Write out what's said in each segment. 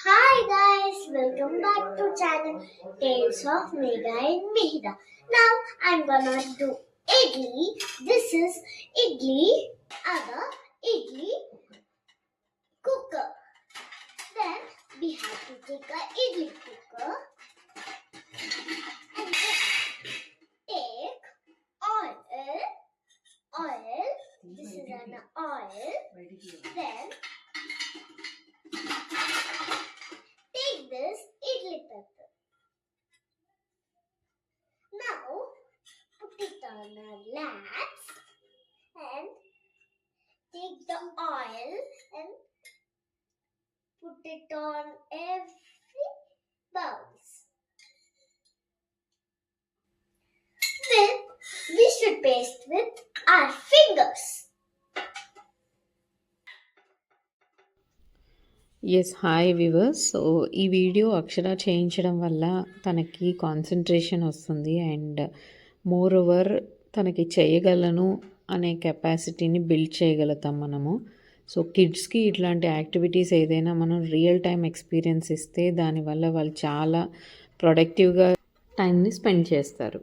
Hi guys, welcome back to channel Tales of Mega and Mihida. Now I'm gonna do idli. This is idli, other idli cooker. Then we have to take a idli cooker and then take oil. This is an oil. Then take this idli pepper. Now put it on a latch and take the oil and put it on every bowls. Then we should paste with our fingers. Yes hi viewers. So ఈ video Akshara చేయించడం వల్ల తనకి concentration వస్తుంది and more over తనకి చేయగలను అనే కెపాసిటీని build చేయగలుగుతాం మనము. సో కిడ్స్కి ఇట్లాంటి యాక్టివిటీస్ ఏదైనా మనం రియల్ టైం ఎక్స్పీరియన్స్ ఇస్తే దానివల్ల వాళ్ళు చాలా ప్రొడక్టివ్గా టైంని స్పెండ్ చేస్తారు.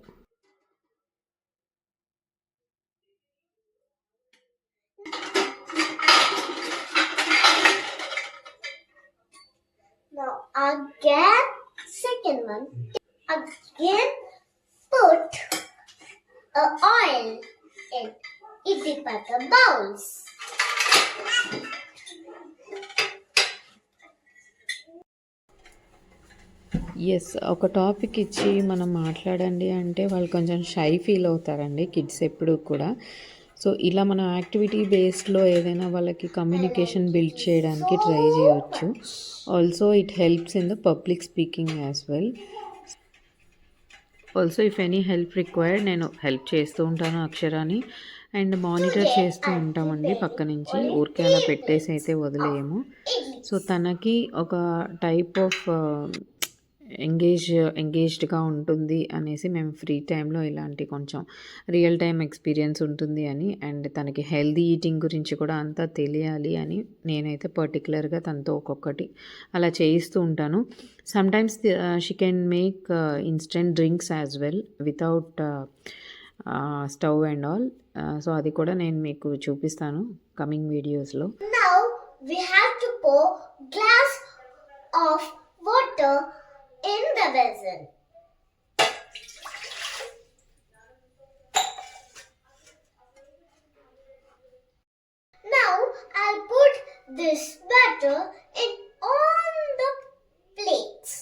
Now again, second one, again put oil in idli patta bowls. Yes ఒక టాపిక్ ఇచ్చి మనం మాట్లాడండి అంటే వాళ్ళు కొంచెం షై ఫీల్ అవుతారండి కిడ్స్ ఎప్పుడు కూడా. సో ఇలా మనం యాక్టివిటీ బేస్డ్లో ఏదైనా వాళ్ళకి కమ్యూనికేషన్ బిల్డ్ చేయడానికి ట్రై చేయవచ్చు. Also it helps in the public speaking as well. Also if any help required నేను హెల్ప్ చేస్తూ ఉంటాను అక్షరాన్ని అండ్ మానిటర్ చేస్తూ ఉంటామండి పక్క నుంచి. ఊరికే అలా పెట్టేసి అయితే వదిలేయము. సో తనకి ఒక టైప్ ఆఫ్ ఎంగేజ్డ్గా ఉంటుంది అనేసి మేము ఫ్రీ టైంలో ఇలాంటి కొంచెం రియల్ టైం ఎక్స్పీరియన్స్ ఉంటుంది అని అండ్ తనకి హెల్దీ ఈటింగ్ గురించి కూడా అంతా తెలియాలి అని నేనైతే పర్టికులర్గా తనతో ఒక్కొక్కటి అలా చేయిస్తూ ఉంటాను. Sometimes she can make instant drinks as well without stove and all. So అది కూడా నేను మీకు చూపిస్తాను కమింగ్ వీడియోస్లో. Now we have to pour glass of water in the vessel. Now I'll put this batter in all the plates.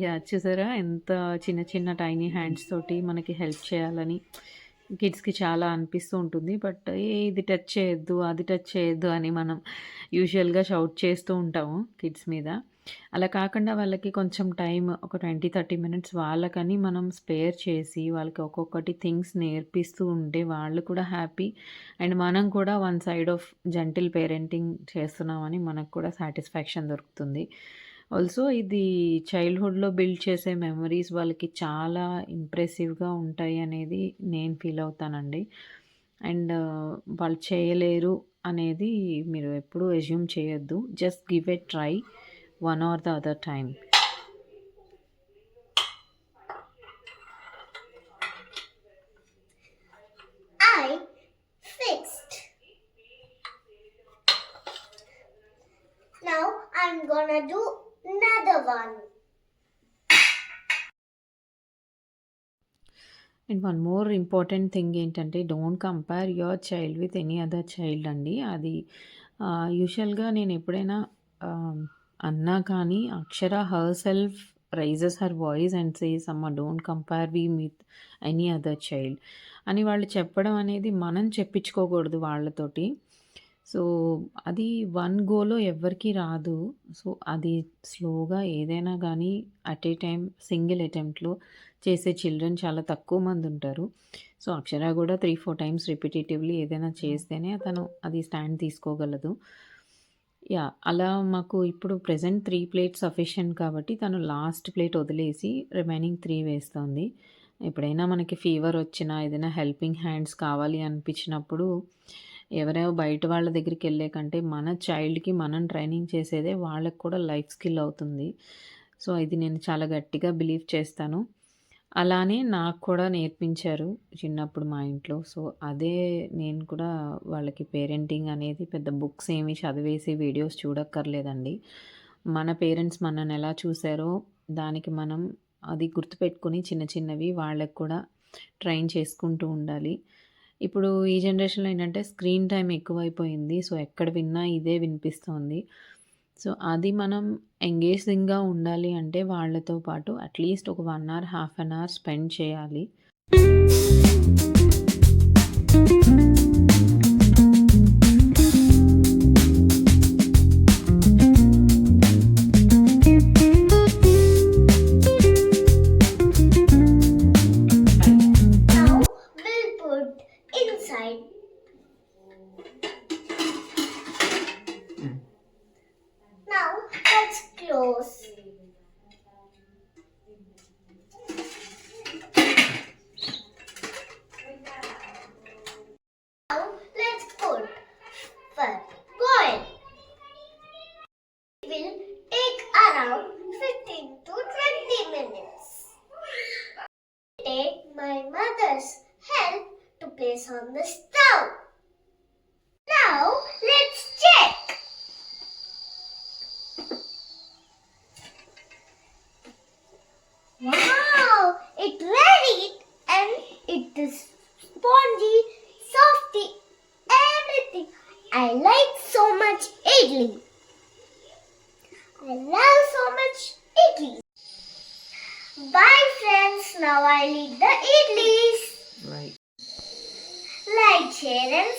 Yeah చూసారా ఎంత చిన్న చిన్న టైనీ హ్యాండ్స్ తోటి మనకి హెల్ప్ చేయాలని కిడ్స్కి చాలా అనిపిస్తూ ఉంటుంది. బట్ ఇది టచ్ చేయొద్దు అది టచ్ చేయొద్దు అని మనం యూజువల్గా షౌట్ చేస్తూ ఉంటాము కిడ్స్ మీద. అలా కాకుండా వాళ్ళకి కొంచెం టైం ఒక 20-30 మినిట్స్ వాళ్ళకని మనం స్పేర్ చేసి వాళ్ళకి ఒక్కొక్కటి థింగ్స్ నేర్పిస్తూ ఉంటే వాళ్ళు కూడా హ్యాపీ అండ్ మనం కూడా one side of gentle parenting చేస్తున్నామని మనకు కూడా సాటిస్ఫాక్షన్ దొరుకుతుంది. ఆల్సో ఇది చైల్డ్‌హుడ్‌లో బిల్డ్ చేసే మెమరీస్ వాళ్ళకి చాలా ఇంప్రెసివ్‌గా ఉంటాయి అనేది నేను ఫీల్ అవుతానండి. అండ్ వాళ్ళు చేయలేరు అనేది మీరు ఎప్పుడూ అస్యూమ్ చేయొద్దు. Just give a try one or the other time. I fixed. Now I'm gonna do another one. And one more important thing ఏంటంటే don't compare your child with any other child అండి. అది యూజువల్గా నేను ఎప్పుడైనా అన్నా కానీ Akshara herself raises her voice and says అమ్మ don't compare we with any other child అని వాళ్ళు చెప్పడం అనేది మనం చెప్పించుకోకూడదు వాళ్ళతోటి. సో అది వన్ గోలో ఎవ్వరికీ రాదు. సో అది స్లోగా ఏదైనా కానీ అట్ ఏ టైం సింగిల్ అటెంప్ట్‌లో చేసే చిల్డ్రన్ చాలా తక్కువ మంది ఉంటారు. సో అక్షర కూడా 3-4 టైమ్స్ రిపిటేటివ్‌లీ ఏదైనా చేస్తేనే తను అది స్టాండ్ తీసుకోగలదు. యాహ్! అలా మాకు ఇప్పుడు ప్రెజెంట్ 3 ప్లేట్స్ సఫిషియంట్ కాబట్టి తను లాస్ట్ ప్లేట్ వదిలేసి రిమైనింగ్ 3 వేస్తోంది. ఎప్పుడైనా మనకి ఫీవర్ వచ్చినా, ఏదైనా హెల్పింగ్ హ్యాండ్స్ కావాలి అనిపించినప్పుడు, ఎవరో బయట వాళ్ళ దగ్గరికెళ్ళే కంటే, మన చైల్డ్‌కి మనం ట్రైనింగ్ చేసేదే వాళ్ళకి కూడా లైఫ్ స్కిల్ అవుతుంది. సో, ఇది నేను చాలా గట్టిగా బిలీవ్ చేస్తాను. అలానే నాకు కూడా నేర్పించారు చిన్నప్పుడు మా ఇంట్లో. సో, అదే నేను కూడా వాళ్ళకి పేరెంటింగ్ అనేది పెద్ద బుక్స్ ఏమి చదివేసి వీడియోస్ చూడక్కర్లేదండి. మన పేరెంట్స్ మనల్ని ఎలా చూసారో దానికి మనం అది గుర్తుపెట్టుకొని చిన్న చిన్నవి వాళ్ళకి కూడా ట్రైన్ చేసుకుంటూ ఉండాలి. ఇప్పుడు ఈ జనరేషన్‌లో ఏంటంటే స్క్రీన్ టైమ్ ఎక్కువైపోయింది. సో, ఎక్కడ విన్నా ఇదే వినిపిస్తోంది. సో, అది మనం ఎంగేజింగ్‌గా ఉండాలి అంటే వాళ్ళతో పాటు అట్‌లీస్ట్ ఒక 1 hour, half an hour spend చేయాలి. Now we'll put inside. Now let's close. Now let's put for boil. It will take around 15 to 20 minutes. Take my mother's help to place on the stove. Now let's check. Wow, it ready and it is spongy, softy, everything. I like so much idli. I love so much idli. Bye friends, now I'll eat the idlis. Right. Like, share and